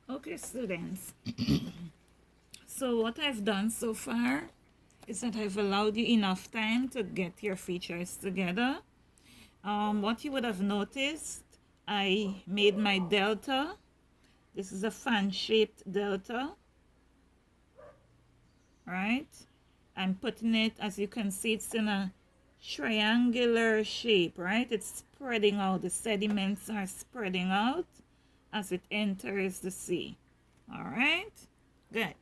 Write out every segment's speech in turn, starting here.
Okay, students. So what I've done so far is that I've allowed you enough time to get your features together. What you would have noticed, I made my delta. This is a fan-shaped delta, right? I'm putting it, as you can see, it's in a triangular shape, right? It's spreading out. The sediments are spreading out as it enters the sea. All right, good.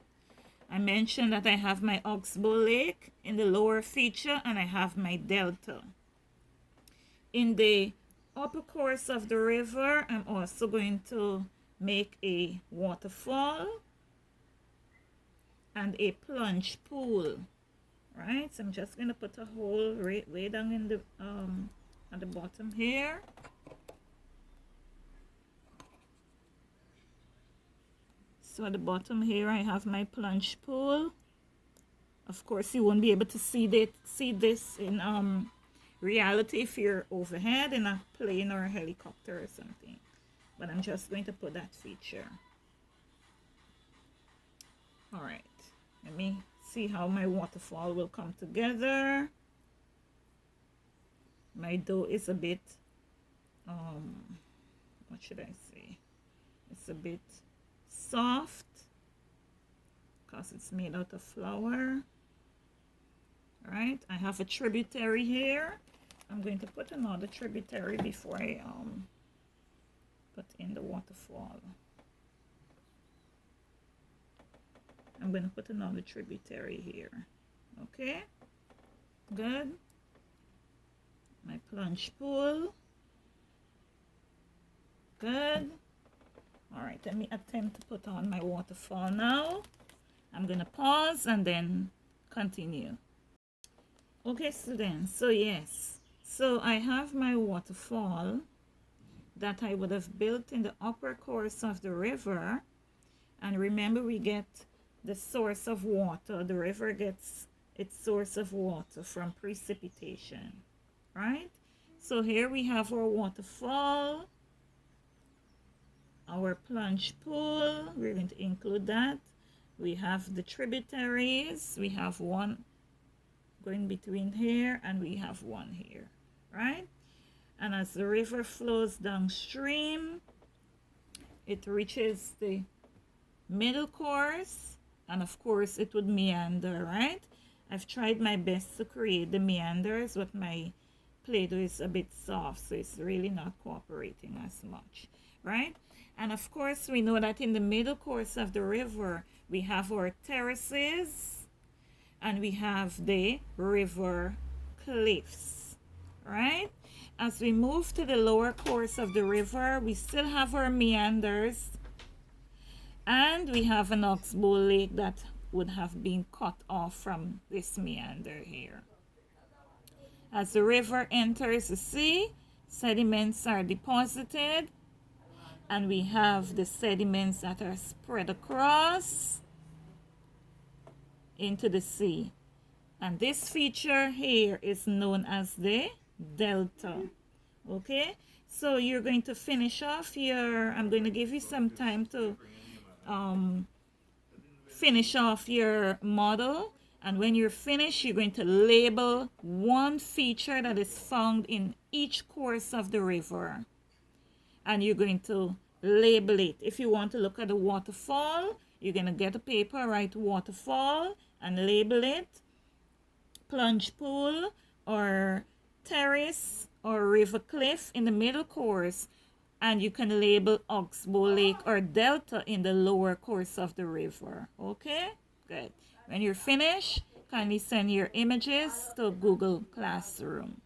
I mentioned that I have my Oxbow Lake in the lower feature and I have my delta. In the upper course of the river, I'm also going to make a waterfall and a plunge pool, right? So I'm just going to put a hole way down in the at the bottom here. So at the bottom here, I have my plunge pool. Of course, you won't be able to see this in reality if you're overhead in a plane or a helicopter or something. But I'm just going to put that feature. All right, let me see how my waterfall will come together. My dough is a bit, what should I say? It's a bit soft because it's made out of flour. All right, I have a tributary here. I'm going to put another tributary before I put in the waterfall. I'm going to put another tributary here. Okay, good. My plunge pool. Good. All right, let me attempt to put on my waterfall now. I'm going to pause and then continue. Okay, students, so yes. So I have my waterfall that I would have built in the upper course of the river. And remember, we get the source of water. The river gets its source of water from precipitation, right? So here we have our waterfall, our plunge pool. We're going to include that. We have the tributaries. We have one going between here and we have one here, right? And as the river flows downstream, it reaches the middle course, and of course it would meander, right? I've tried my best to create the meanders, but my Play-Doh is a bit soft, so it's really not cooperating as much, right? And of course we know that in the middle course of the river we have our terraces and we have the river cliffs, right? As we move to the lower course of the river, we still have our meanders and we have an Oxbow Lake that would have been cut off from this meander here. As the river enters the sea, sediments are deposited and we have the sediments that are spread across into the sea. And this feature here is known as the delta. Okay, so you're going to finish off your, I'm going to give you some time to finish off your model, and when you're finished you're going to label one feature that is found in each course of the river, and you're going to label it. If you want to look at the waterfall, you're going to get a paper, write waterfall and label it, plunge pool or terrace or river cliff in the middle course, and you can label Oxbow Lake or delta in the lower course of the river. Okay, good. When you're finished, kindly send your images to Google Classroom.